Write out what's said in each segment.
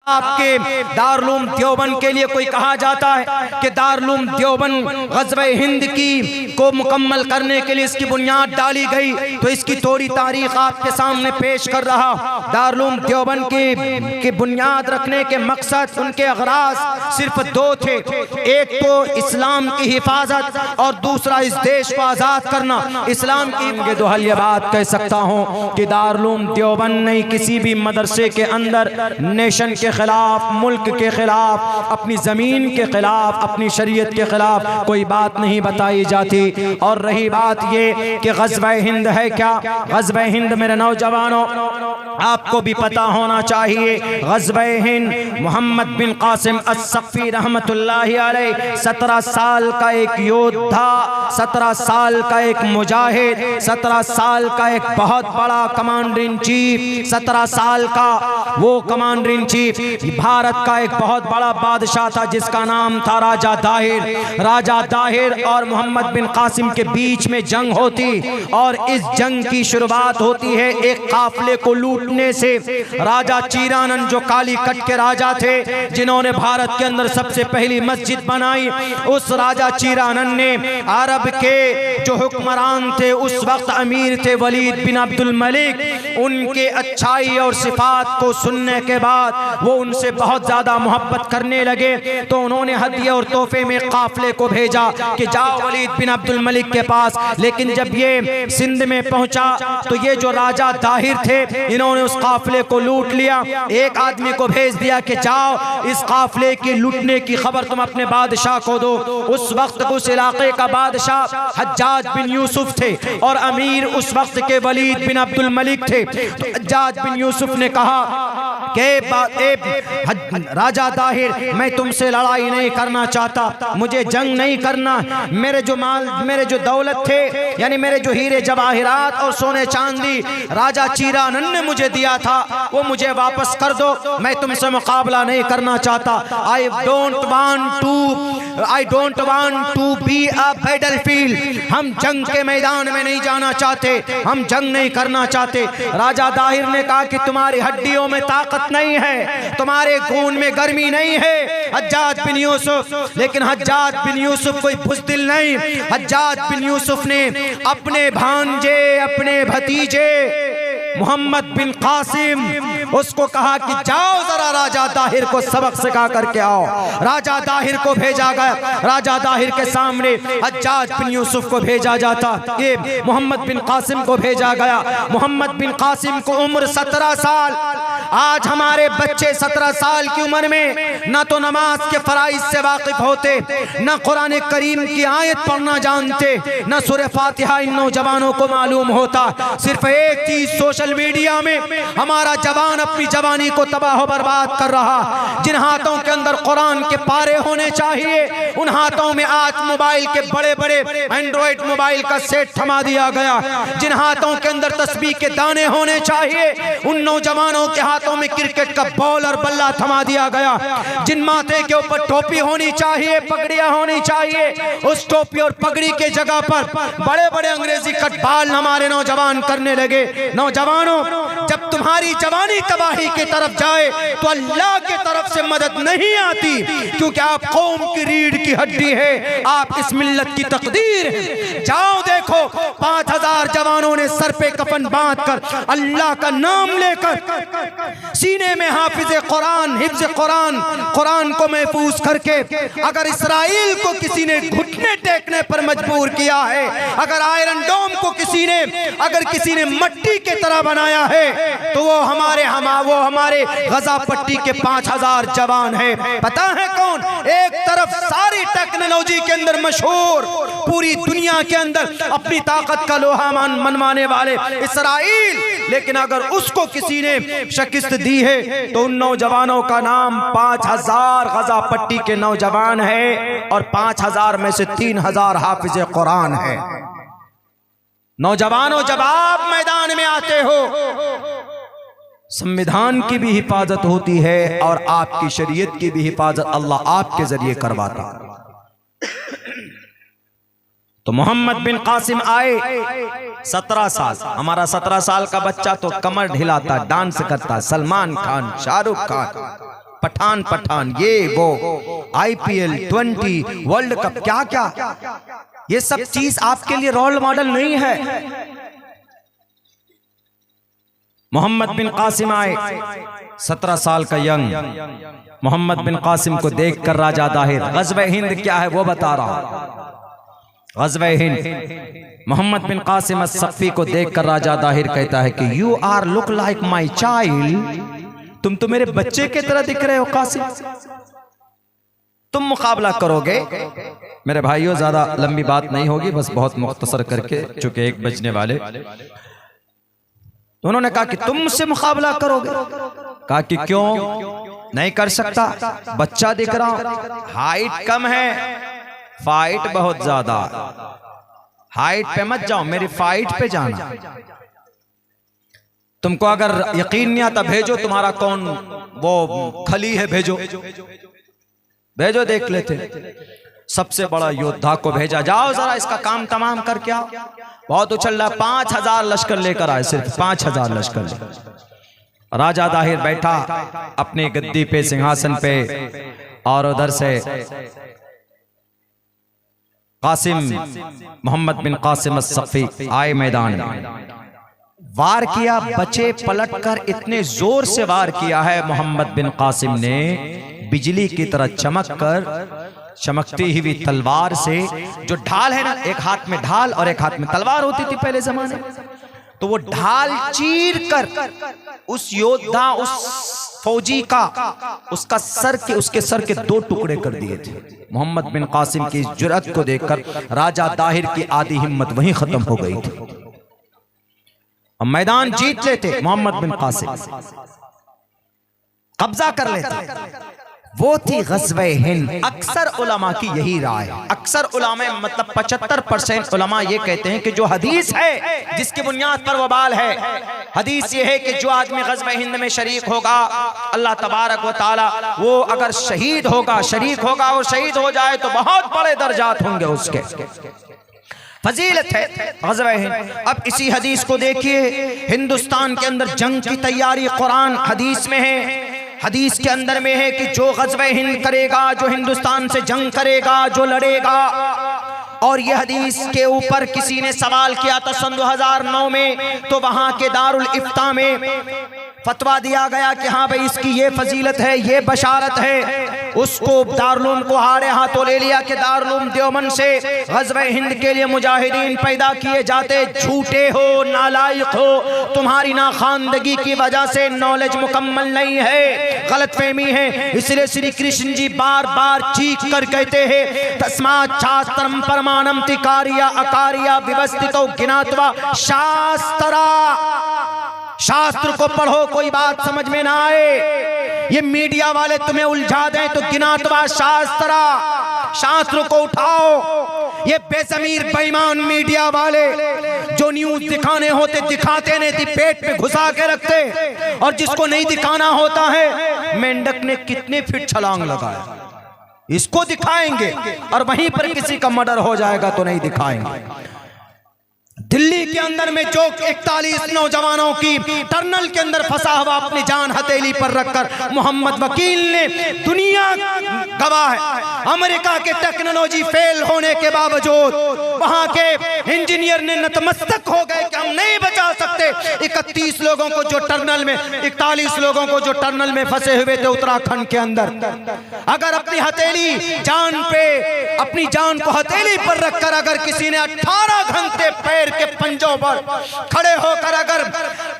आपके दारुल देवबंद के लिए कोई कहा जाता है कि दारुल देवबंद ग़ज़वे हिंद की को मुकम्मल करने के लिए इसकी बुनियाद डाली गई, तो इसकी थोड़ी तारीख आपके सामने पेश कर रहा। दारुल देवबंद की बुनियाद रखने के मकसद, उनके अगराज सिर्फ दो थे, एक तो इस्लाम की हिफाजत और दूसरा इस देश को आज़ाद करना। इस्लाम की दोहल ये बात कह सकता हूँ कि दारुल देवबंद नहीं किसी भी मदरसे के अंदर नेशन के खिलाफ, मुल्क के खिलाफ, अपनी ज़मीन के खिलाफ, अपनी शरीयत के खिलाफ कोई बात नहीं बताई जाती। और रही बात ये कि ग़ज़वे हिंद है क्या, ग़ज़वे हिंद मेरे नौजवानों आपको भी पता होना चाहिए। ग़ज़वे हिंद मोहम्मद बिन कासिम अस-सक़फ़ी रहमतुल्लाहि अलैह 17 साल का एक योद्धा, 17 साल का एक मुजाहिद, 17 साल का एक बहुत बड़ा कमांडर इन चीफ, 17 साल का वो कमांडर इन चीफ, भारत का एक बहुत बड़ा बादशाह था जिसका नाम था राजा दाहिर। राजा दाहिर और मोहम्मद बिन कासिम के बीच में जंग होती और इस जंग की शुरुआत होती है एक काफिले को लूटने से। राजा चीरानंद जो काली कट के राजा थे, जिन्होंने भारत के अंदर सबसे पहली मस्जिद बनाई, उस राजा चीरानंद ने अरब के जो हुक्मरान थे उस वक्त अमीर थे वलीद बिन अब्दुल मलिक, उनके अच्छाई और सिफात को सुनने के बाद वो उनसे बहुत ज्यादा मोहब्बत करने लगे। तो उन्होंने हदिया और तोहफे में काफिले को भेजा कि जाओ वलीद बिन अब्दुल मलिक के पास। लेकिन जब ये सिंध में पहुंचा तो ये जो राजा दाहिर थे, इन्होंने उस काफिले को लूट लिया। एक आदमी को भेज दिया कि जाओ इस काफिले की लूटने की खबर तुम अपने बादशाह को दो। उस वक्त उस इलाके का बादशाह हज्जाज बिन यूसुफ थे और अमीर उस वक्त के वलीद बिन अब्दुल मलिक थे। तो हज्जाज बिन यूसुफ ने कहा कि राजा दाहिर, मैं तुमसे लड़ाई नहीं करना चाहता, मुझे जंग नहीं करना, मेरे जो माल, मेरे जो दौलत थे, यानी मेरे जो हीरे जवाहिरात और सोने चांदी राजा चीरानंद ने मुझे दिया था, वो मुझे वापस कर दो, मैं तुमसे मुकाबला नहीं करना चाहता। I don't want to be a battlefield, हम जंग के मैदान में नहीं जाना चाहते, हम जंग नहीं करना चाहते। राजा दाहिर ने कहा कि तुम्हारी हड्डियों में ताकत नहीं है, तुम्हारे खून में गर्मी नहीं है हज्जाज बिन यूसुफ। लेकिन हज्जाज बिन यूसुफ कोई बुज़दिल नहीं। हज्जाज बिन यूसुफ ने अपने भांजे, अपने भतीजे मोहम्मद बिन कासिम उसको कहा कि जाओ जरा राजा दाहिर को सबक सिखा करके आओ। राजा दाहिर को भेजा गया। राजा दाहिर के सामने हज्जाज बिन यूसुफ को भेजा जाता, ये मोहम्मद बिन कासिम को भेजा गया। मोहम्मद बिन कासिम को उम्र 17 साल। आज हमारे बच्चे 17 साल की उम्र में न तो नमाज के फराइज से वाकिफ होते, न कुरान करीम की आयत पढ़ना जानते, न सूरह फातिहा इन नौजवानों को मालूम होता। सिर्फ एक चीज सोशल मीडिया में हमारा जवान अपनी जवानी को तबाह बर्बाद कर रहा। जिन हाथों के अंदर कुरान के पारे होने चाहिए, उन हाथों में आज मोबाइल के बड़े बड़े एंड्रॉइड मोबाइल का सेट थमा दिया गया। जिन हाथों के अंदर तस्बीह के दाने होने चाहिए, उन नौजवानों के हाथों में क्रिकेट का बॉल और बल्ला थमा दिया गया। जिन माथे के ऊपर टोपी होनी चाहिए, पगड़ियां होनी चाहिए, उस टोपी और पगड़ी के जगह पर बड़े बड़े अंग्रेजी कट बाल हमारे नौजवान करने लगे। नौजवानों, जब तुम्हारी जवानी तबाही की तरफ जाए तो अल्लाह की तरफ से मदद नहीं आती, क्योंकि आप कौम की रीढ़ की हड्डी है, आप इस मिल्लत की तकदीर है। जाओ देखो 5000 जवानों ने सर पे कफन बांध कर अल्लाह का नाम लेकर सीने में हाफिज कुरान, हिफ्ज कुरान, कुरान को महफूज करके, अगर इसराइल को किसी ने घुटने टेकने पर मजबूर किया है, अगर आयरन डोम को किसी ने मट्टी के तरह बनाया है, तो वो हमारे गजा पट्टी के 5000 जवान है। पता है कौन? एक तरफ सारी टेक्नोलॉजी के अंदर मशहूर, पूरी दुनिया के अंदर अपनी ताकत का लोहा मनवाने वाले इसराइल, लेकिन अगर उसको किसी ने शिकस्त दी है तो उन नौजवानों का नाम 5000 गजा पट्टी के नौजवान है और 5000 में से 3000 हाफिज कुरान है। नौजवानों, जब आप मैदान में आते हो, संविधान की भी हिफाजत होती है और आपकी शरीयत की भी हिफाजत अल्लाह आपके जरिए करवाता है। तो मोहम्मद बिन कासिम आए 17 साल। हमारा 17 साल का बच्चा तो कमर ढिलाता, डांस करता, सलमान खान, शाहरुख खान। पठान पठान, ये वो, IPL 20, वर्ल्ड कप, क्या क्या, ये सब चीज आपके लिए रोल मॉडल नहीं है। मोहम्मद बिन कासिम आए, 17 साल का यंग, मोहम्मद बिन कासिम को देखकर राजा दाहिर, ग़ज़वे हिंद क्या है वो बता रहा, ग़ज़वे हिंद, मोहम्मद बिन कासिम अस्सफ़ी को देखकर राजा दाहिर कहता है कि you are look like my child, तुम तो मेरे बच्चे की तरह दिख रहे हो कासिम, तुम मुकाबला करोगे। मेरे भाइयों, ज्यादा लंबी बात नहीं होगी, बस बहुत मुख्तसर करके, चूंकि 1 बजने वाले, तो उन्होंने कहा कि तुम मुझसे मुकाबला करोगे। कहा कि क्यों नहीं कर सकता, बच्चा दिख रहा हूं, हाइट कम है, फाइट बहुत ज्यादा, हाइट पे मत जाओ, मेरी फाइट पे जाना। तुमको अगर यकीन नहीं आता, भेजो तुम्हारा कौन वो खली है, भेजो भेजो, देख लेते। सबसे बड़ा योद्धा को भेजा, जाओ जरा इसका काम तमाम करके आओ। बहुत उछल रहा, 5000 लश्कर लेकर आए, सिर्फ 5000 लश्कर। राजा दाहिर बैठा अपनी गद्दी पे, सिंहासन पे, और उधर से कासिम, मोहम्मद बिन कासिम अस्सफ़ी आए मैदान में, वार किया, बचे पलटकर, इतने जोर से वार किया है मोहम्मद बिन कासिम ने, बिजली की तरह चमकती हुई तलवार से, जो ढाल है ना, एक हाथ में ढाल और एक हाथ में तलवार होती थी पहले जमाने में, तो वो ढाल चीर कर उस योद्धा, उस फौजी का, उसका सर के, उसके सर के 2 टुकड़े कर दिए थे। मोहम्मद बिन कासिम की जुर्रत को देखकर राजा दाहिर की आधी हिम्मत वहीं खत्म हो गई थी। अब मैदान जीत लेते मोहम्मद बिन कासिम, कब्जा कर लेते, वो थी ग़ज़वे हिंद। अक्सर उलमा की यही राय, अक्सर उलमा मतलब 75% उलमा ये कहते हैं कि जो हदीस है जिसकी बुनियाद पर वबाल है, हदीस ये है कि जो आदमी ग़ज़वे हिंद में शरीक होगा, अल्लाह तबारक व तआला वो अगर शहीद होगा, शरीक होगा और शहीद हो जाए तो बहुत बड़े दर्जात होंगे उसके, फजीलत है ग़ज़वे हिंद। अब इसी हदीस को देखिए, हिंदुस्तान के अंदर जंग की तैयारी कुरान हदीस में है, हदीस के अंदर में है कि जो ग़ज़वे हिंद करेगा, जो हिंदुस्तान से जंग करेगा, जो लड़ेगा। और ये हदीस के ऊपर किसी ने सवाल किया था सन 2009 में, तो वहां के दारुल इफ्ता में फतवा दिया गया कि हाँ भाई इसकी ये फजीलत है, ये बशारत है। उसको दारुल को हारे हाथों ले लिया कि दारुल देवबंद से ग़ज़वे हिंद के लिए मुजाहिदीन पैदा किए जाते। झूठे हो, नालायक हो, तुम्हारी नाखानदगी की वजह से नॉलेज मुकम्मल नहीं है, गलतफहमी है। इसलिए श्री कृष्ण जी बार बार चीख कर कहते हैं, तस्मात् शास्त्रम परमाणम तिकारिया अकारिया व्यवस्थितो ज्ञात्वा शास्त्रा। शास्त्र को पढ़ो, कोई बात समझ में ना आए, ये मीडिया वाले तुम्हें उलझा दें तो ज्ञात्वा शास्त्रा, शास्त्र को उठाओ। ये बेज़मीर बेईमान मीडिया वाले जो न्यूज दिखाने होते दिखाते नहीं थी, पेट पे घुसा के रखते, और जिसको नहीं दिखाना होता है, मेंढक ने कितने फीट छलांग लगाया, इसको दिखाएंगे, और वहीं पर किसी का मर्डर हो जाएगा तो नहीं दिखाएंगे। दिल्ली के अंदर में जो 41 नौजवानों की टनल के अंदर फंसा हुआ अपनी जान हथेली पर रखकर मोहम्मद वकील ने, दुनिया गवाह है, अमेरिका के टेक्नोलॉजी फेल होने के बावजूद वहां के इंजीनियर ने नतमस्तक हो गए कि हम नहीं बचा सकते 31 लोगों को जो टनल में, 41 लोगों को जो टनल में फंसे हुए थे उत्तराखंड के अंदर। अगर अपनी हथेली जान पे, अपनी जान को हथेली पर रखकर अगर किसी ने 18 घंटे पैर के पंजों पर खड़े होकर अगर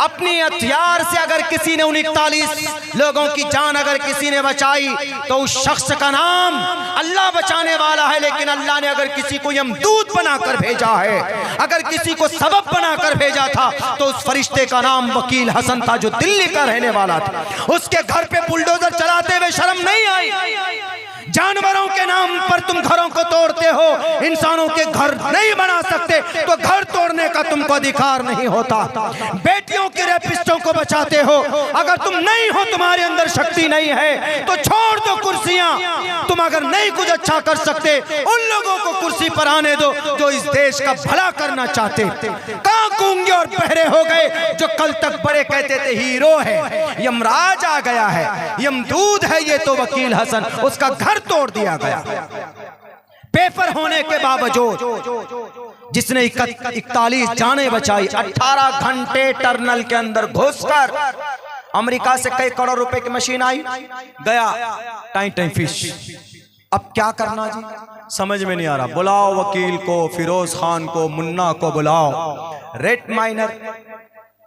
अपनी हथियार से अगर किसी ने उन 41 लोगों की जान अगर किसी ने बचाई, तो उस शख्स का नाम अल्लाह बचाने वाला है। लेकिन अल्लाह ने अगर किसी को यमदूत बनाकर भेजा है, अगर किसी को सबब बनाकर भेजा था, तो उस फरिश्ते का नाम वकील हसन था, जो दिल्ली का रहने वाला था। उसके घर पे बुलडोजर चलाते हुए शर्म नहीं आई, जानवरों के नाम नाम पर तुम घरों को तोड़ते हो, इंसानों के घर नहीं बना सकते तो घर तोड़ने का तुमको अधिकार नहीं होता। बेटियों के रेपिस्टों को बचाते हो, अगर तुम नहीं हो, तुम्हारे अंदर शक्ति नहीं है तो छोड़ दो कुर्सियां। तुम अगर नहीं कुछ अच्छा कर सकते, उन लोगों को कुर्सी पर आने दो जो इस देश का भला करना चाहते। कहां गूंगे और बहरे हो गए जो कल तक बड़े कहते थे हीरो है, यमराज आ गया है, यमदूद है ये तो वकील हसन, उसका घर तोड़ दिया गया। पेपर होने के बावजूद जिसने 41 जानें बचाई, 18 घंटे टनल के अंदर घुसकर, अमेरिका से कई करोड़ रुपए की मशीन आई, गया टाइम फिश। अब क्या करना जी, समझ में नहीं आ रहा। बुलाओ वकील को, फिरोज खान को, मुन्ना को बुलाओ। रेड माइनर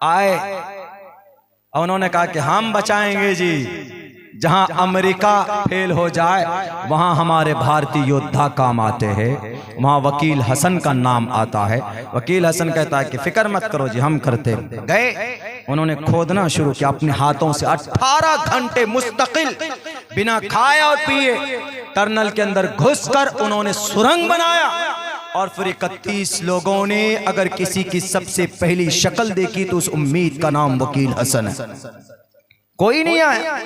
आए और उन्होंने कहा कि हम बचाएंगे जी, जहां अमेरिका फेल हो जाए वहां हमारे भारतीय योद्धा काम आते हैं, वहां वकील हसन का नाम आता है। वकील हसन कहता है कि फिक्र मत करो जी, हम करते। गए, उन्होंने खोदना शुरू किया अपने हाथों से, 18 घंटे मुस्तकिल बिना खाए और पिए टनल के अंदर घुसकर उन्होंने सुरंग बनाया। और फिर 31 लोगों ने अगर किसी की सबसे पहली शक्ल देखी तो उस उम्मीद का नाम वकील हसन है। कोई नहीं आया।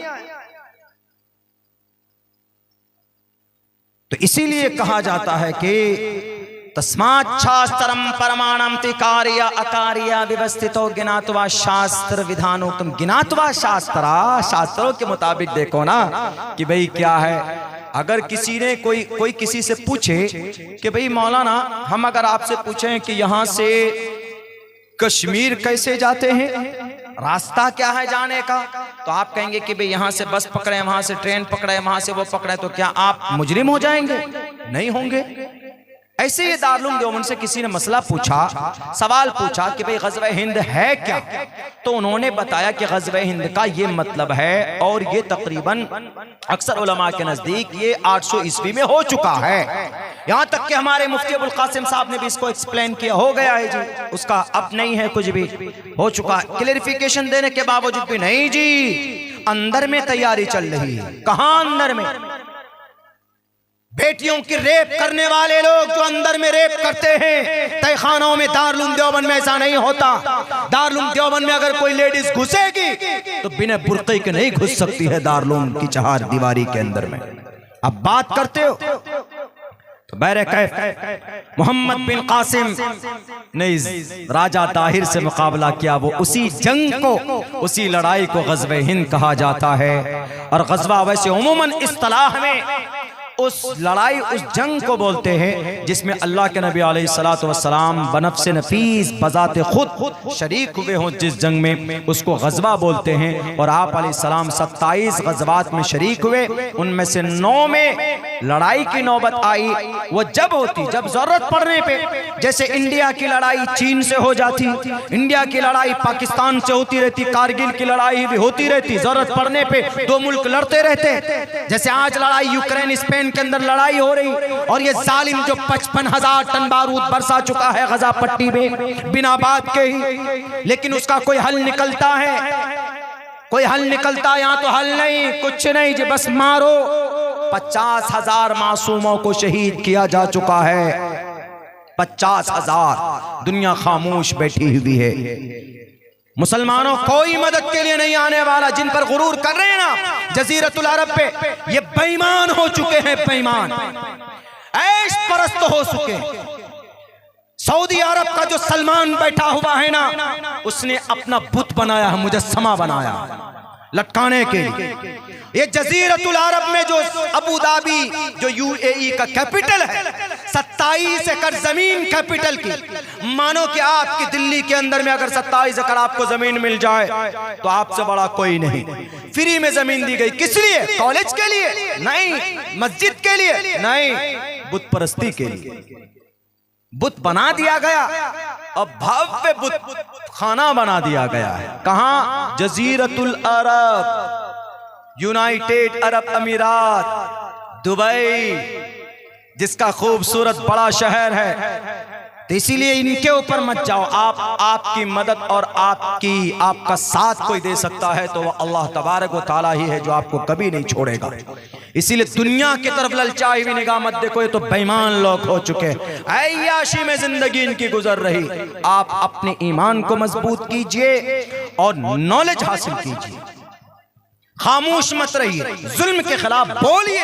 तो इसीलिए कहा जाता है कि तस्मात् शास्त्रम परमाणम तिकार्य अकार्य व्यवस्थितो ज्ञात्वा शास्त्र विधानोक्तम। ज्ञात्वा शास्त्रा, शास्त्रों के मुताबिक देखो ना कि भाई क्या है। अगर किसी ने कोई किसी से पूछे कि भाई मौलाना, हम अगर आपसे पूछें कि यहां से कश्मीर कैसे जाते हैं, रास्ता क्या है जाने का, तो आप कहेंगे कि भाई यहां से बस पकड़े, वहां से ट्रेन पकड़े, वहां से वो पकड़े, तो क्या आप मुजरिम हो जाएंगे? नहीं होंगे। ऐसे ही दारुल देवबंद से किसी ने मसला पूछा, सवाल पूछा कि भाई ग़ज़वा हिंद है क्या, तो उन्होंने बताया कि ग़ज़वा हिंद का ये मतलब है, और ये तकरीबन अक्सर उलमा के नजदीक ये 800 ईस्वी में हो चुका है। यहाँ तक कि हमारे मुफ्ती अबुल कासिम साहब ने भी इसको एक्सप्लेन किया, हो गया है जी, उसका अब नहीं है कुछ भी, हो चुका है। क्लेरिफिकेशन देने के बावजूद भी नहीं जी, अंदर में तैयारी चल रही है। कहाँ अंदर में? बेटियों की रेप करने वाले लोग जो अंदर में रेप करते हैं, तहखानों में, दारुल देवबंद में ऐसा नहीं होता। दारुल देवबंद में अगर कोई लेडीज घुसेगी तो बिना बुर्के के नहीं घुस सकती है दारुल की चार दीवारी के अंदर में। अब बात करते हो तो बहरकैफ मोहम्मद बिन कासिम ने राजा ताहिर से मुकाबला किया। वो उसी जंग को, उसी लड़ाई को ग़ज़वा हिंद कहा जाता है। और ग़ज़वा वैसे उमूमन इस्तिलाह में उस लड़ाई, उस जंग को बोलते हैं जिसमें अल्लाह के नबी अलैहिस्सलातु वस्सलाम बनफ्स नफीस बजाते खुद शरीक हुए हों जिस जंग में, उसको ग़ज़वा बोलते हैं। और आप अलैहिस्सलाम 27 ग़ज़वात में शरीक हुए, उनमें से 9 में लड़ाई की नौबत आई। वो जब होती, जब जरूरत पड़ने पे, जैसे इंडिया की लड़ाई चीन से हो जाती, इंडिया की लड़ाई पाकिस्तान से होती रहती, कारगिल की लड़ाई भी होती रहती, जरूरत पड़ने पे 2 मुल्क लड़ते रहते। जैसे आज लड़ाई यूक्रेन स्पेन के अंदर लड़ाई हो रही, और ये जालिम जो 55,000 टन बारूद बरसा चुका है गजा पट्टी में बिना बात के ही, लेकिन उसका कोई हल निकलता है? कोई हल निकलता? यहाँ तो हल नहीं, कुछ नहीं जी, बस मारो। 50,000 मासूमों को शहीद किया जा चुका है, 50,000। दुनिया खामोश बैठी हुई है। मुसलमानों कोई मदद के लिए नहीं आने वाला। जिन पर गुरूर कर रहे हैं ना जजीरतुल अरब पे, ये बेईमान हो चुके हैं, बेईमान, ऐश परस्त हो चुके हैं। सऊदी अरब का जो सलमान बैठा हुआ है ना, उसने अपना बुत बनाया है, मुजस्समा बनाया लटकाने के लिए। ये जजीरतुल अरब में जो अबू धाबी, जो यूएई का कैपिटल है, 27 एकड़ जमीन कैपिटल की। मानो कि आपकी दिल्ली के अंदर में अगर 27 एकड़ आपको जमीन मिल जाए तो आपसे बड़ा कोई नहीं। फ्री में जमीन दी गई, किस लिए? कॉलेज के लिए नहीं, मस्जिद के लिए नहीं, बुत परस्ती के लिए। बुत बना दिया गया और भव्य बुत खाना बना दिया गया है। कहां? जजीरतुल अरब, यूनाइटेड अरब अमीरात, दुबई, जिसका खूबसूरत बड़ा शहर है। तो इसीलिए इनके ऊपर मत जाओ। आपकी मदद और आपका साथ कोई दे सकता है तो वह अल्लाह तबारक व तआला ही है, जो आपको कभी नहीं छोड़ेगा। इसीलिए दुनिया की तरफ ललचाई हुई निगाह मत देखो, ये तो बेईमान लोग हो चुके हैं, ऐयाशी में जिंदगी इनकी गुजर रही। आप अपने ईमान को मजबूत कीजिए और नॉलेज हासिल कीजिए, खामोश मत रहिए, जुल्म के खिलाफ बोलिए।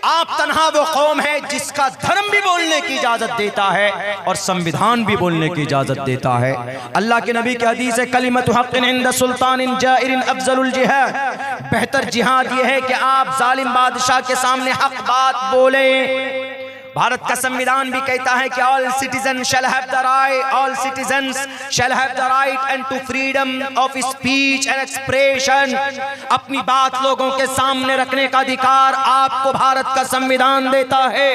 आप तन्हा वो कौम है जिसका धर्म भी बोलने की इजाजत देता है और संविधान भी बोलने की इजाजत देता है। अल्लाह के नबी की हदीस है, कलिमतु हक़्क़िन इंद सुल्तानिन जाइरिन अफ़ज़लुल जिहाद, बेहतर जिहाद यह है कि आप जालिम बादशाह के सामने हक बात बोले। भारत का संविधान भी कहता है कि all citizen shall have the right, all citizens shall have the right and to freedom of speech and expression. अपनी बात लोगों के सामने रखने का अधिकार आपको भारत का संविधान देता है।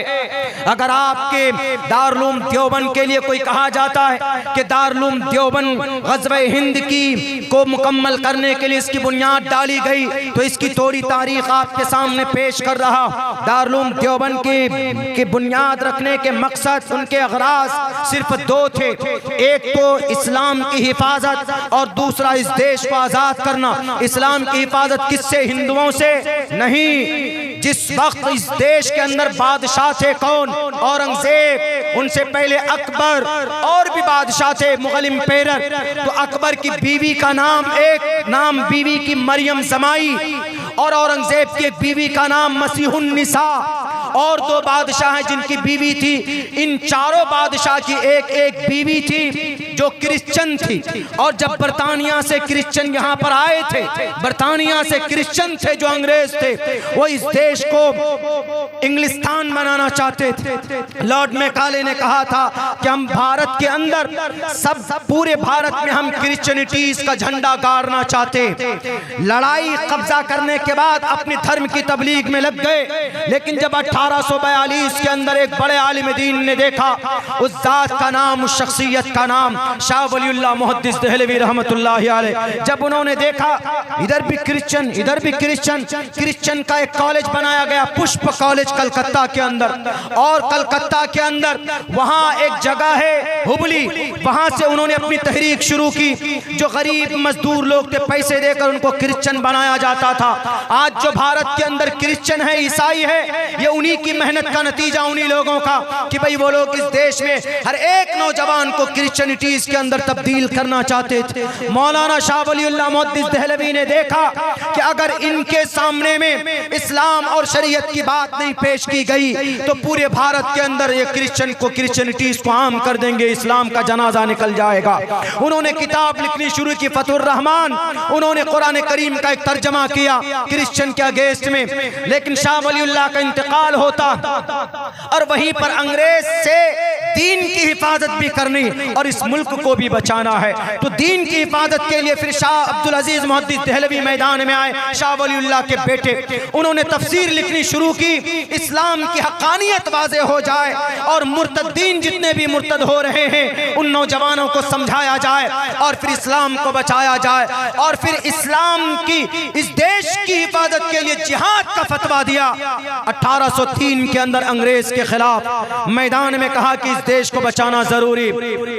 अगर आपके दारुल देवबंद के लिए कोई कहा जाता है कि दारुल देवबंद ग़ज़वे हिंद की को मुकम्मल करने के लिए इसकी बुनियाद डाली गई, तो इसकी थोड़ी तारीख आपके सामने पेश कर रहा। दारुल देवबंद की बुनियाद रखने के मकसद, उनके अगराज सिर्फ दो थे, एक तो इस्लाम की हिफाजत और दूसरा इस देश को आज़ाद करना। इस्लाम की हिफाजत किससे? हिंदुओं से नहीं। जिस वक्त इस देश के अंदर बादशाह थे कौन? औरंगजेब, उनसे पहले अकबर और भी बादशाह थे, मुगल इंपेरर। तो अकबर की बीवी का नाम, एक नाम बीवी की मरियम जमाई, और औरंगजेब की एक बीवी का नाम मसीहुन निसा, और दो बादशाह हैं जिनकी बीवी थी। इन चारों बादशाह की एक एक बीवी थी जो क्रिश्चियन थी। और जब बरतानिया से क्रिश्चियन यहाँ पर आए थे, बरतानिया से क्रिश्चियन थे जो अंग्रेज थे, वो इस देश को इंग्लिस्तान बनाना चाहते थे। लॉर्ड मैकाले ने कहा था कि हम भारत के अंदर सब पूरे भारत में हम क्रिश्चियनिटीज का झंडा गाड़ना चाहते। लड़ाई कब्जा करने के बाद अपने धर्म की तबलीग में लग गए, लेकिन जब 1842 के अंदर एक बड़े आलिम दीन ने देखा, उस जात का नाम, उस शख्सियत का नाम शाह वलीउल्लाह मुहद्दिस देहलवी रहमतुल्लाहि अलैह। जब उन्होंने देखा इधर भी क्रिश्चियन, इधर भी क्रिश्चियन, क्रिश्चियन का एक कॉलेज बनाया गया, पुष्प कॉलेज कलकत्ता के अंदर। और कलकत्ता के अंदर वहाँ एक जगह है हुबली, वहाँ से उन्होंने अपनी तहरीक शुरू की। जो गरीब मजदूर लोग थे, पैसे देकर उनको क्रिश्चियन बनाया जाता था। आज जो भारत के अंदर क्रिश्चियन है, ईसाई है, ये उन्हीं की मेहनत का नतीजा, उन्हीं लोगों का कि भाई वो लोग इस देश में हर एक नौजवान को क्रिश्चियनिटीज के अंदर तब्दील करना चाहते थे। मौलाना शाह वलीउल्लाह मुहद्दिस देहलवी ने देखा कि अगर इनके सामने में इस्लाम और शरीयत की बात नहीं पेश की गई तो पूरे भारत के अंदर ये क्रिश्चियन को, क्रिश्चियनिटीज को आम कर देंगे, इस्लाम का जनाजा निकल जाएगा। उन्होंने किताब लिखनी शुरू की, फतहुर रहमान। उन्होंने कुरान करीम का एक तर्जमा किया क्रिश्चियन के अगेंस्ट में। लेकिन शाह वलीउल्लाह का इंतकाल होता और वहीं पर अंग्रेज से दीन की हिफाजत भी करनी और इस मुल्क को भी बचाना है। तो दीन की हिफाजत के लिए फिर शाह अब्दुल अजीज मुहद्दिस देहलवी मैदान में आए, शाह वलीउल्लाह के बेटे। उन्होंने तफसीर लिखनी शुरू की, इस्लाम की हक़ानियत वाज़े हो जाए और मुर्तद्दीन जितने भी मुर्तद हो रहे हैं उन नौजवानों को समझाया जाए और फिर इस्लाम को बचाया जाए। और फिर इस्लाम की, इस देश की हिफाजत के लिए जिहाद का फतवा दिया। 1803 के अंदर अंग्रेज के खिलाफ मैदान में कहा कि इस देश को बचाना जरूरी।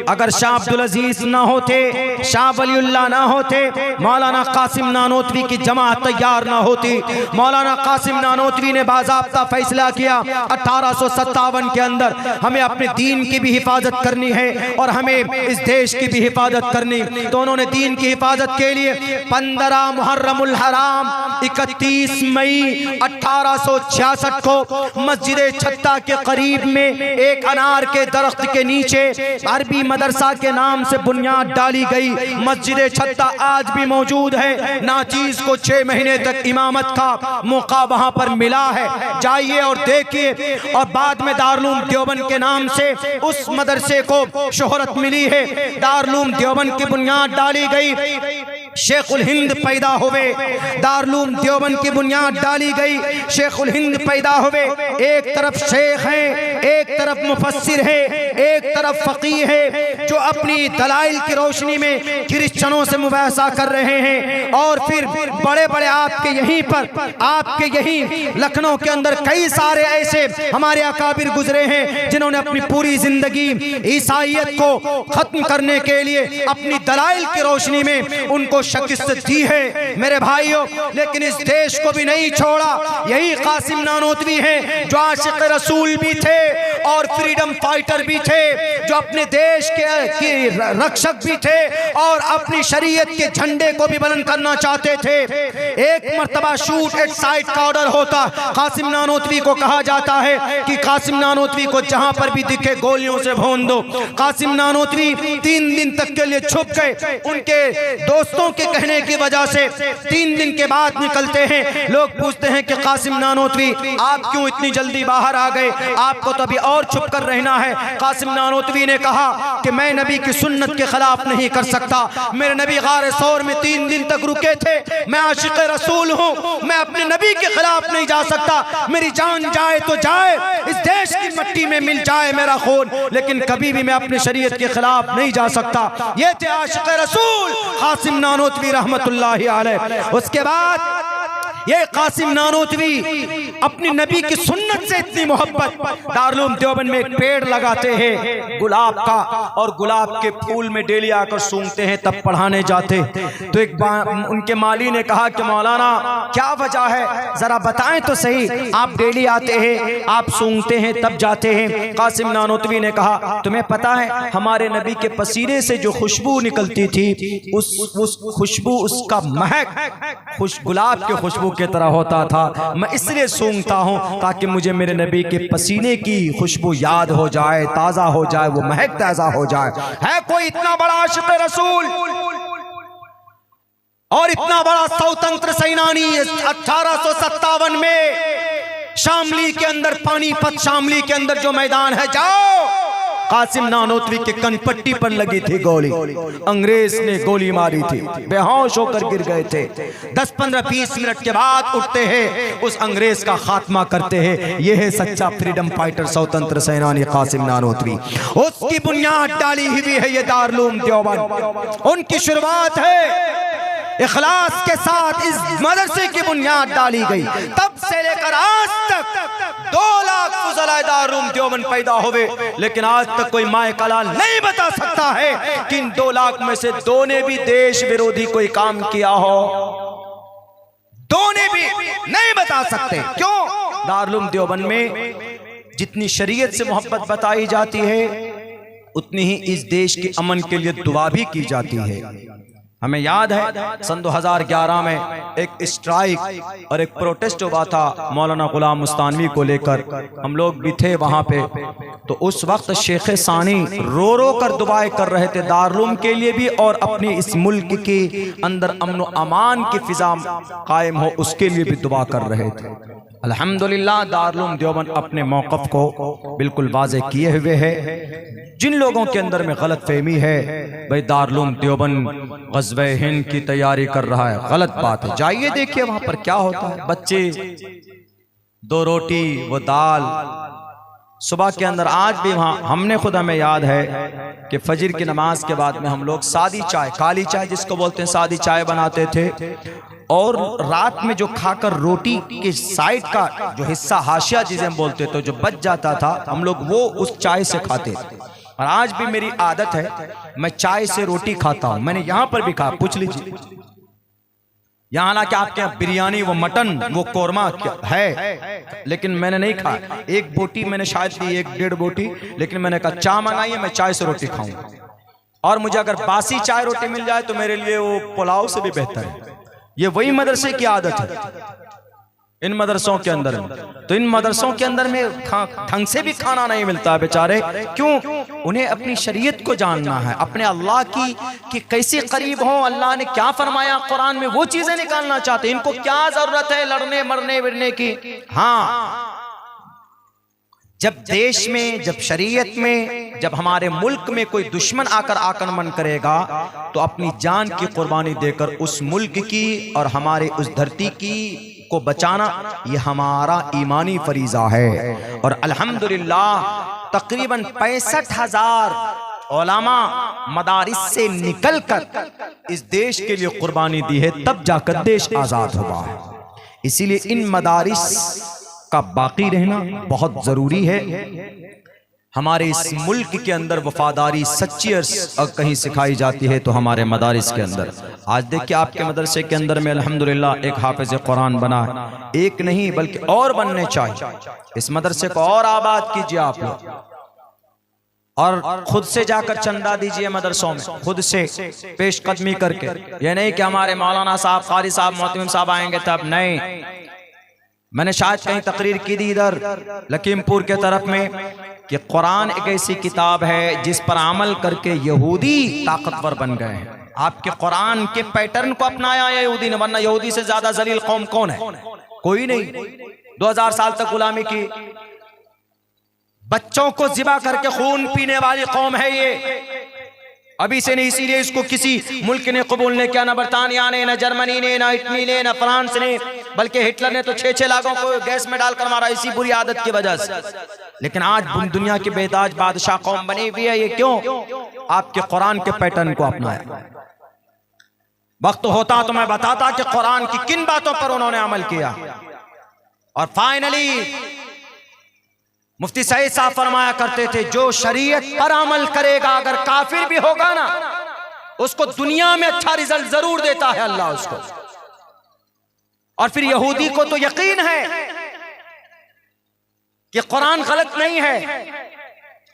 अगर शाह अब्दुल अजीज ना होते, शाह वलीउल्लाह ना होते, मौलाना कासिम नानोतवी की जमात तैयार ना होती। मौलाना कासिम नानोतवी ने बाज़ाब्ता फैसला किया 1857 के अंदर हमें अपने दीन की भी हिफाजत करनी है और हमें इस देश की भी हिफाजत करनी। तो उन्होंने दीन की हिफाजत के लिए 15 मुहर्रमुल हराम 31 मई 1866 को मस्जिद छत्ता के करीब में एक अनार के दरख्त के नीचे अरबी मदरसा के नाम से बुनियाद डाली गई। मस्जिद छत्ता आज भी मौजूद है। नाचीज को 6 महीने तक इमामत का मौका वहां पर मिला है, जाइए और देखिए। और बाद में दारुल देवबंद के नाम से उस मदरसे को शोहरत मिली है। दारुल देवबंद की बुनियाद डाली गई, शेखुल हिंद पैदा हुए। दारुल देवबंद की बुनियाद डाली गई, शेखुल हिंद पैदा हुए। एक तरफ शेख हैं, एक तरफ मुफस्सिर है, एक तरफ फकीह है जो अपनी दलाइल की रोशनी में क्रिश्चियनों से मुबाहसा कर रहे हैं। और फिर बड़े बड़े आपके यहीं पर, आपके यहीं लखनऊ के अंदर कई सारे ऐसे हमारे अकाबिर गुजरे हैं जिन्होंने अपनी पूरी जिंदगी ईसाइयत को खत्म करने के लिए अपनी दलाइल की रोशनी में उनको शिकस्त दी है मेरे भाइयों, लेकिन इस देश को भी नहीं छोड़ा। यही कासिम नानोतवी हैं जो आशिक रसूल भी थे और फ्रीडम फाइटर भी थे, जो अपने देश के रक्षक भी थे और अपनी शरीयत के झंडे को भी बुलंद करना चाहते थे। एक मर्तबा शूट एट साइट का ऑर्डर होता, कासिम नानोतवी को कहा जाता है कि कासिम नानोतवी को जहां पर भी दिखे गोलियों से भून दो। कासिम नानोतवी 3 दिन तक के लिए छुप गए। उनके दोस्तों के कहने की वजह से 3 दिन के बाद निकलते हैं। लोग पूछते हैं कि कासिम नानोतवी आप क्यों इतनी जल्दी बाहर आ गए, आपको तो अभी और छुप कर रहना है। कासिम नानोतवी ने कहा कि मैं नबी की सुन्नत के खिलाफ नहीं कर सकता। मेरे नबी गारे सौर में 3 दिन तक रुके थे। मैं आशिक रसूल हूं, मैं अपने नबी के खिलाफ नहीं जा सकता। मेरी जान जाए तो जाए, इस देश की मिट्टी में मिल जाए मेरा खून, लेकिन कभी भी मैं अपनी शरीयत के खिलाफ नहीं जा सकता। ये थे आशिक रसूल कासिम नानोतवी रहमतुल्लाहि अलैह। उसके बाद ये कासिम नानोतवी अपनी नबी की सुन्नत से इतनी मोहब्बत, दारुल उलूम देवबंद में एक पेड़ लगाते हैं गुलाब का, और गुलाब के फूल में डेली आकर सूंघते हैं, तब पढ़ाने जाते। तो एक उनके माली ने कहा कि मौलाना क्या वजह है, जरा बताएं तो सही, आप डेली आते हैं, आप सूंघते हैं तब जाते हैं। कासिम नानोतवी ने कहा तुम्हें पता है हमारे नबी के पसीने से जो खुशबू निकलती थी, उस खुशबू, उसका महक गुलाब के खुशबू की तरह होता था। मैं इसलिए सूंघता हूं ताकि मुझे मेरे नबी के पसीने की खुशबू याद हो जाए, ताजा हो जाए, वो महक ताजा हो जाए। है कोई इतना बड़ा आशिक रसूल और इतना बड़ा स्वतंत्र सेनानी 1857 में शामली के अंदर, पानीपत शामली के अंदर जो मैदान है, जाओ, कासिम नानोतवी के कनपट्टी पर लगी थी गोली, अंग्रेज ने गोली मारी थी, बेहोश होकर गिर गए थे। 10-15-20 मिनट के बाद उठते हैं, उस अंग्रेज का खात्मा करते हैं। यह है सच्चा फ्रीडम फाइटर, स्वतंत्र सेनानी कासिम नानोतवी। उसकी बुनियाद डाली हुई है ये दारुल उलूम देवबंद। उनकी शुरुआत है इखलास के साथ, इस मदरसे की बुनियाद डाली गई। तब से लेकर आज तक 2 लाख फुज़लाए दारुल उलूम देवबंद पैदा हुए, लेकिन आज तक कोई माए कलाल नहीं बता सकता है कि इन 2 लाख में से 2 ने भी देश विरोधी कोई काम किया हो। 2 ने भी नहीं बता सकते। क्यों? दारुल उलूम देवबंद में जितनी शरीयत से मोहब्बत बताई जाती है, उतनी ही इस देश के अमन के लिए दुआ भी की जाती है। हमें याद है सन 2011 में एक स्ट्राइक और एक प्रोटेस्ट हुआ था मौलाना गुलाम मुस्तानवी को लेकर, हम लोग भी थे वहाँ पे। तो उस वक्त शेख सानी रो रो कर दुआएं कर रहे थे दारुल उलूम के लिए भी, और अपनी इस मुल्क के अंदर अमन व अमान की फिजा कायम हो उसके लिए भी दुआ कर रहे थे। अल्हम्दुलिल्लाह दारुल उलूम देवबंद अपने मौक़िफ़ को बिल्कुल वाज़े किए हुए है। जिन लोगों के अंदर में गलत फहमी है, भाई दारुल उलूम देवबंद ग़ज़वे हिंद की तैयारी कर रहा है, गलत बात है। जाइए देखिए वहाँ पर क्या होता है। बच्चे 2 रोटी वो दाल सुबह के अंदर, आज भी वहाँ हमने खुद, हमें याद है कि फजर की नमाज के बाद में हम लोग सादी चाय, काली चाय जिसको बोलते हैं, सादी चाय बनाते थे, और रात में जो खाकर रोटी के साइड का जो हिस्सा हाशिया जिसे हम बोलते थे, जो बच जाता था, हम लोग वो उस चाय से खाते थे। और आज भी मेरी आदत है, मैं चाय से रोटी खाता हूँ। मैंने यहाँ पर भी कहा, पूछ लीजिए, यहाँ ना कि आपके यहाँ बिरयानी, वो मटन, वो कोरमा है, लेकिन मैंने नहीं खाया। 1 बोटी मैंने शायद ली, 1-1.5 बोटी, लेकिन मैंने कहा चाय मंगाई है, मैं चाय से रोटी खाऊंगा। और मुझे अगर बासी चाय रोटी मिल जाए तो मेरे लिए वो पुलाव से भी बेहतर है। ये वही मदरसे की आदत है इन मदरसों के अंदर में। तो इन मदरसों के अंदर में ढंग से भी खाना नहीं मिलता है बेचारे। क्यों? उन्हें अपनी शरीयत को जानना है, अपने अल्लाह की कैसे करीब हो, अल्लाह ने क्या फरमाया कुरान में, वो चीजें निकालना चाहते हैं। इनको क्या जरूरत है लड़ने मरने विरने की? हाँ, जब देश में, जब शरीयत में, जब हमारे मुल्क में कोई दुश्मन आकर आक्रमण करेगा तो अपनी जान की कुर्बानी देकर उस मुल्क की और हमारे उस धरती की को बचाना, ये हमारा ईमानी फरीजा है। और अल्हम्दुलिल्लाह तकरीबन 65,000 उलमा मदारिस से निकलकर इस देश के लिए कुर्बानी दी है, तब जाकर देश आज़ाद हुआ है। इसीलिए इन मदारिस का बाकी रहना बहुत ज़रूरी है। हमारे इस मुल्क के अंदर वफादारी सच्ची कहीं सिखाई जाती है तो हमारे मदारिस के अंदर। आज देखिए आपके मदरसे के अंदर में अल्हम्दुलिल्लाह एक हाफिज कुरान बना है, एक नहीं बल्कि और बनने चाहिए। इस मदरसे को और आबाद कीजिए आप लोग, और खुद से जाकर चंदा दीजिए मदरसों में, खुद से पेशकदमी करके। ये नहीं कि हमारे मौलाना साहब, कारी साहब, मोहतमिम साहब आएंगे तब। नहीं, मैंने शायद कहीं तकरीर की थी इधर लखीमपुर के तरफ में कि कुरान एक ऐसी किताब है जिस पर अमल करके यहूदी ताकतवर बन गए हैं। आपके कुरान के पैटर्न को अपनाया है यहूदी ने, वरना यहूदी से ज्यादा जलील कौम कौन है? कोई नहीं। 2000 साल तक गुलामी की, बच्चों को जिबा करके खून पीने वाली कौम है ये। अभी से नहीं, इसीलिए इसको किसी मुल्क ने कबूल नहीं किया, ना बरतानिया ने, ना जर्मनी ने, ना इटली ने, ना फ्रांस ने, बल्कि हिटलर ने तो 6-6 लाखों को गैस में डालकर मारा इसी बुरी आदत की वजह से। लेकिन आज दुनिया की बेताज बादशाह कौम बनी हुई है। ये क्यों? आपके कुरान के पैटर्न को अपनाया। वक्त होता तो मैं बताता कि कुरान की किन बातों पर उन्होंने अमल किया। और फाइनली मुफ्ती सईद साहब फरमाया करते थे, जो शरीयत पर अमल करेगा अगर काफिर भी होगा ना, उसको दुनिया में अच्छा रिजल्ट जरूर देता है अल्लाह उसको। और फिर यहूदी को तो यकीन है कि कुरान गलत नहीं है,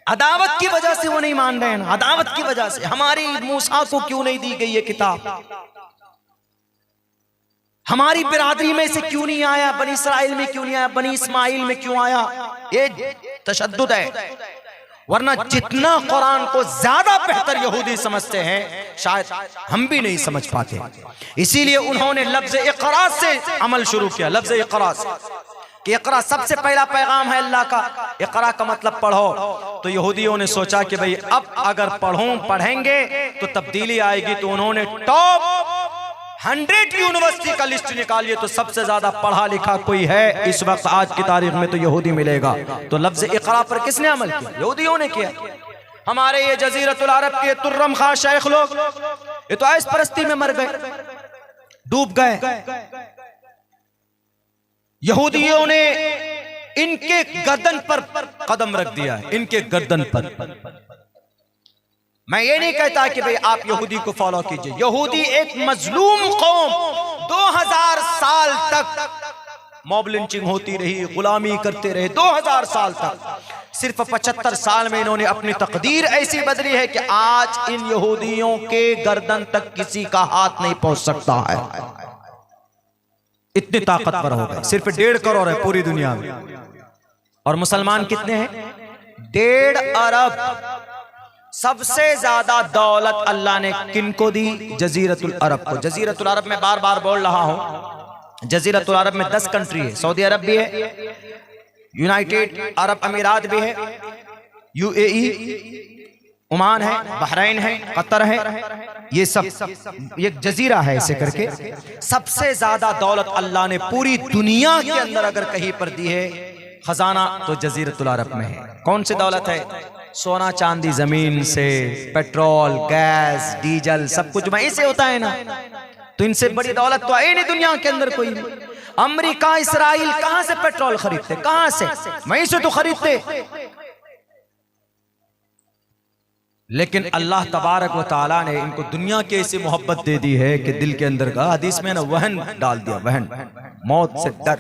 अदावत की वजह से वो नहीं मान रहे हैं ना, अदावत की वजह से। हमारी मूसा को क्यों नहीं दी गई ये किताब? हमारी बिरादरी में से क्यों नहीं आया? बनी इसराइल में क्यों नहीं आया? बनी इस्माइल में क्यों आया? ये तशद्दुद है। वरना जितना कुरान को ज्यादा बेहतर यहूदी समझते हैं, शायद हम भी नहीं समझ पाते। इसीलिए उन्होंने लफ्ज इक़रा से अमल शुरू किया। लफ्ज इक़रा से कि इक़रा सबसे पहला पैगाम है अल्लाह का। इक़रा का मतलब पढ़ो। तो यहूदियों ने सोचा कि भाई अब अगर पढ़ेंगे तो तब्दीली आएगी। तो उन्होंने टॉप 100 यूनिवर्सिटी का लिस्ट निकालिए, तो सबसे ज्यादा पढ़ा लिखा कोई है इस वक्त आज की तारीख में तो यहूदी मिलेगा। तो लफ्ज इक़रा पर किसने अमल किया? यहूदियों ने किया। हमारे ये जजीरतुल अरब के तुर्रम खां शेख लोग, ये तो ऐस परस्ती में मर गए, डूब गए। यहूदियों ने इनके गर्दन पर कदम रख दिया है, इनके गर्दन पर। मैं ये नहीं कहता कि भाई आप यहूदी को फॉलो कीजिए। यहूदी एक मजलूम कौम, 2000 साल तक मॉब लिंचिंग होती रही, गुलामी करते रहे 2000 साल तक। सिर्फ 75 साल में इन्होंने अपनी तकदीर ऐसी बदली है कि आज इन यहूदियों के गर्दन तक किसी का हाथ नहीं पहुंच सकता है। इतने ताकतवर हो गए। सिर्फ 1.5 करोड़ है पूरी दुनिया में, और मुसलमान कितने हैं? 1.5 अरब। सबसे ज्यादा दौलत अल्लाह ने किनको दी? जजीरतुल अरब को। जजीरतुल अरब में बार बार बोल रहा हूं, जजीरतुल अरब में 10 कंट्री है। सऊदी अरब भी है, यूनाइटेड अरब अमीरात भी है, UAE, ओमान है, बहरीन है, कतर है, ये सब एक जजीरा है ऐसे करके। सबसे ज्यादा दौलत अल्लाह ने पूरी दुनिया के अंदर अगर कहीं पर दी है खजाना, तो जजीरतुल अरब में है। कौन सी दौलत है? सोना चांदी, जमीन से, पेट्रोल, गैस, डीजल, सब कुछ वहीं से होता है ना। तो इनसे बड़ी दौलत तो है नहीं दुनिया के अंदर कोई। अमेरिका, इसराइल कहां से पेट्रोल खरीदते? कहां से? वहीं से तो खरीदते। लेकिन अल्लाह तबारक व तआला ने इनको दुनिया की ऐसी मोहब्बत दे दी है कि दिल के अंदर का, हदीस में ना, वहन डाल दिया। वहन, मौत से डर,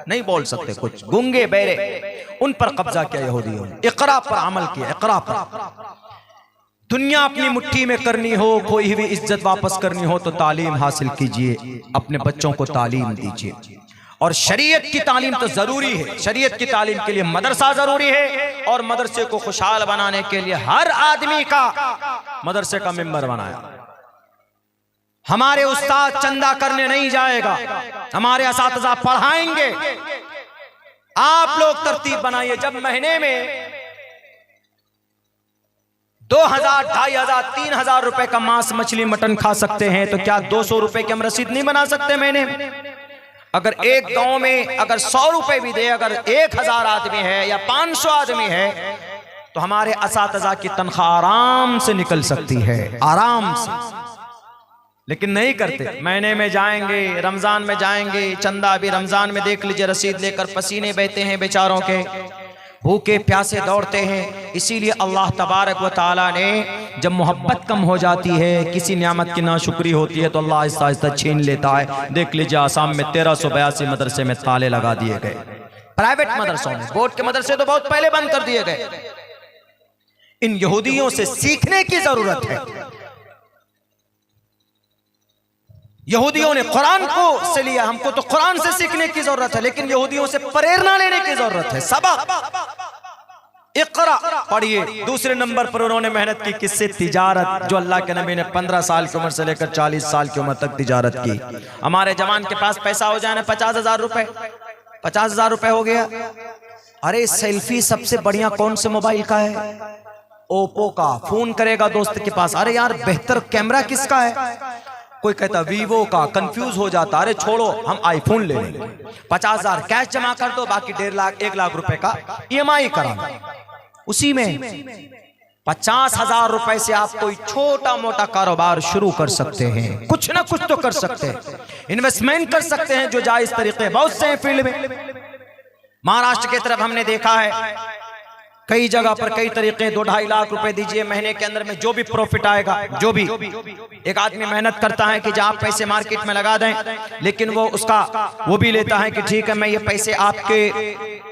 नहीं बोल सकते कुछ, गूंगे बहरे, उन पर कब्जा किया यहूदियों ने। इक़रा पर अमल किया, इक़रा पर। दुनिया अपनी मुट्ठी में करनी हो, कोई हुई इज्जत वापस करनी हो, तो तालीम हासिल कीजिए, अपने बच्चों को तालीम दीजिए। और शरीयत की तालीम तो जरूरी है। शरीयत की तालीम के लिए मदरसा जरूरी है, और मदरसे को खुशहाल बनाने के लिए हर आदमी का मदरसे का मेंबर बनाया। हमारे उस्ताद चंदा करने नहीं जाएगा, हमारे असातिज़ा पढ़ाएंगे। आप लोग तरतीब बनाइए। जब महीने में 2000, 2500, 3000 रुपए का मांस, मछली, मटन खा सकते हैं, तो क्या 200 रुपए की हम रसीद नहीं बना सकते महीने में? अगर एक गांव में अगर 100 रुपए भी दे, अगर 1000 आदमी है या 500 आदमी है, तो हमारे असातिज़ा की तनख्वाह आराम से निकल सकती है, आराम से। लेकिन नहीं करते। महीने में जाएंगे, रमजान में जाएंगे, चंदा भी रमजान में देख लीजिए, रसीद लेकर पसीने बहते हैं बेचारों के। भूखे प्यासे दौड़ते हैं। इसीलिए अल्लाह तबारक व तआला ने जब मोहब्बत कम हो जाती है, किसी नियामत की नाशुक्री होती है, तो अल्लाह आहिस्ता आहिस्ता छीन लेता है। देख लीजिए आसाम में 1382 मदरसे में ताले लगा दिए गए, प्राइवेट मदरसों में। बोर्ड के मदरसे तो बहुत पहले बंद कर दिए गए। इन यहूदियों से सीखने की जरूरत है। यहूदियों ने कुरान को से लिया, हमको तो कुरान से सीखने की जरूरत है, लेकिन यहूदियों से प्रेरणा लेने की जरूरत है। सबक इक़रा पढ़िए। दूसरे नंबर पर उन्होंने मेहनत की किससे? तिजारत। जो अल्लाह के नबी ने 15 साल की उम्र से लेकर 40 साल की उम्र तक तिजारत की। हमारे जवान के पास पैसा हो जाए ना 50,000 रुपए, 50,000 रुपए हो गया। अरे सेल्फी सबसे बढ़िया कौन से मोबाइल का है? ओप्पो का। फोन करेगा दोस्त के पास, अरे यार बेहतर कैमरा किसका है? कोई कहता वीवो का, कंफ्यूज हो जाता। अरे छोड़ो, हम आईफोन ले लेंगे। 50,000 कैश जमा कर दो, बाकी 1.5 लाख 1 लाख रुपए का EMI करा। उसी में 50,000 रुपए से आप कोई छोटा मोटा कारोबार शुरू कर सकते हैं। कुछ ना कुछ तो कर सकते हैं, इन्वेस्टमेंट कर सकते हैं जो जायज तरीके बहुत से हैं फील्ड में। महाराष्ट्र की तरफ हमने देखा है कई जगह पर कई तरीके, 2-2.5 लाख रुपए दीजिए महीने के अंदर में, जो भी प्रॉफिट आएगा, जो भी एक आदमी मेहनत करता है कि जब आप पैसे मार्केट में लगा दें, लेकिन वो उसका वो भी लेता है कि ठीक है मैं ये पैसे आपके,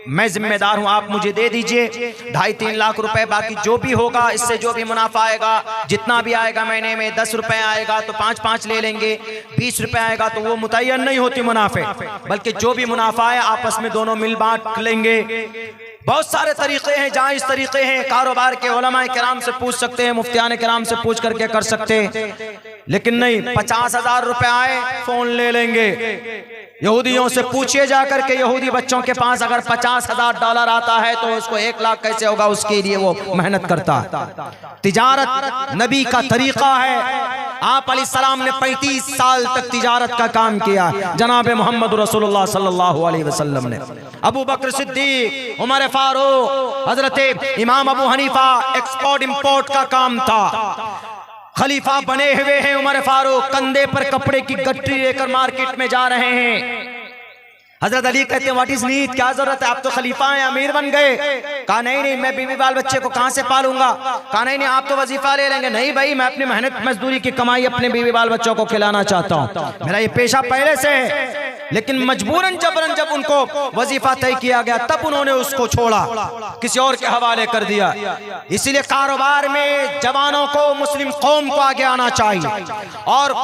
मैं जिम्मेदार हूं, आप मुझे दे दीजिए 2.5-3 लाख रुपए। बाकी जो भी होगा इससे जो भी मुनाफा आएगा, जितना भी आएगा महीने में, 10 रुपए आएगा तो 5-5 ले लेंगे, 20 रुपए आएगा तो वो मुतय्यन नहीं होती मुनाफे, बल्कि जो भी मुनाफा है आपस में दोनों मिल बांट लेंगे। बहुत सारे तरीके हैं, जायज तरीके हैं। कारोबार के उलमाए किराम से पूछ सकते हैं, मुफ्तियान किराम से पूछ करके कर सकते हैं, लेकिन नहीं 50,000 रुपए आए फोन ले लेंगे। यहूदियों से पूछिए जाकर के, यहूदी बच्चों के पास अगर $50,000 आता है तो उसको 1 लाख कैसे होगा? उसके लिए वो मेहनत करता है। तिजारत नबी का तरीका है। आप अलैहिस्सलाम ने 35 साल तक तिजारत का काम किया। जनाब मोहम्मद रसूलुल्लाह सल्लल्लाहु अलैहि वसल्लम ने, अबू बकर सिद्दीक, उमर फारूक, हजरत इमाम अबू हनीफा, एक्सपोर्ट इंपोर्ट का काम था। खलीफा बने हुए हैं उमर फारूक, कंधे पर कपड़े की गट्टी लेकर मार्केट में जा रहे हैं। हजरत अली कहते हैं व्हाट इज नीड, क्या जरूरत है? आप तो खलीफा हैं, अमीर बन गए। कहा नहीं मैं बीवी बाल बच्चे को कहां से पालूंगा? कहा नहीं आप तो वजीफा ले लेंगे। नहीं भाई, मैं अपनी मेहनत मजदूरी की कमाई अपने बीवी बाल बच्चों को खिलाना चाहता हूं, मेरा ये पेशा पहले से है। लेकिन मजबूरन जबरन जब उनको वजीफा तय किया गया तब उन्होंने उसको छोड़ा, किसी और के हवाले कर दिया। इसीलिए कारोबार में जवानों को, मुस्लिम कौम को आगे आना चाहिए। और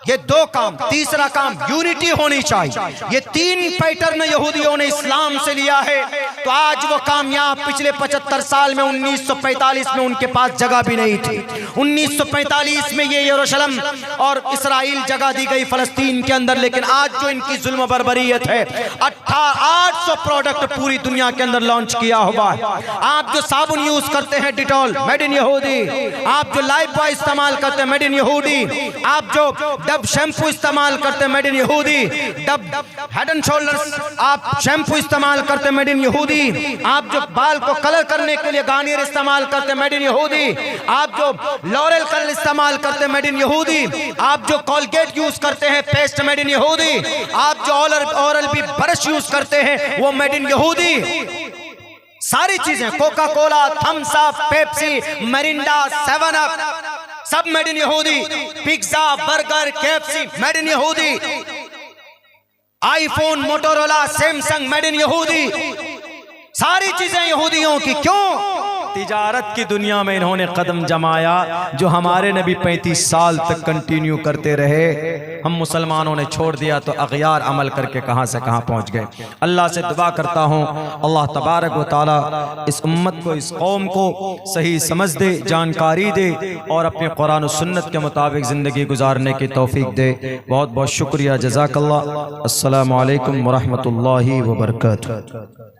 ये 2 काम, तीसरा काम यूनिटी होनी चाहिए। ये 3 पैटर्न यहूदियों ने इस्लाम से लिया है, तो आज वो कामयाब। पिछले 75 साल में 1945 में उनके पास जगह भी नहीं थी। 1945 में ये यरूशलेम और इस्राइल जगह दी गई फलस्तीन के अंदर, लेकिन आज जो इनकी जुल्म बर्बरियत है, 800 प्रोडक्ट पूरी दुनिया के अंदर लॉन्च किया हुआ है। आप जो साबुन यूज करते हैं डिटॉल, मेड इन यहूदी। आप जो लाइफ बॉय इस्तेमाल करते हैं, मेड इन यहूदी। आप जो डब शैम्पू इस्तेमाल करते हैं, मेड इन यहूदी। डब हेड एंड शोल्डर्स आप शैम्पू इस्तेमाल करते हैं, मेड इन यहूदी। आप जो बाल को कलर करने के लिए गार्नियर इस्तेमाल करते हैं, मेड इन यहूदी। आप जो लॉरेल कलर इस्तेमाल करते हैं, मेड इन यहूदी। आप जो कोलगेट यूज करते हैं, पेस्ट, मेड इन यहूदी। आप जो ओरल बी ब्रश यूज करते हैं, वो मेड इन यहूदी। सारी चीजें, Coca Cola, Thums Up, Pepsi, Mirinda, 7 Up, सब मेड इन यहूदी। Pizza, burger, KFC made in यहूदी। IPhone, Motorola, Samsung made in यहूदी। सारी चीजें यहूदियों की। क्यों? तिजारत की दुनिया में इन्होंने कदम जमाया, जो हमारे नबी 35 साल तक कंटिन्यू करते रहे। हम मुसलमानों ने छोड़ दिया तो अगयार अमल करके कहां से कहां पहुंच गए। अल्लाह से दुआ करता हूं अल्लाह तबारक व तआला इस उम्मत को, इस कौम को सही समझ दे, जानकारी दे और अपने कुरान और सुन्नत के मुताबिक ज़िंदगी गुजारने की तौफीक दे। बहुत बहुत शुक्रिया, जज़ाकल्लाह। अस्सलामु अलैकुम व रहमतुल्लाहि व बरकातुहू।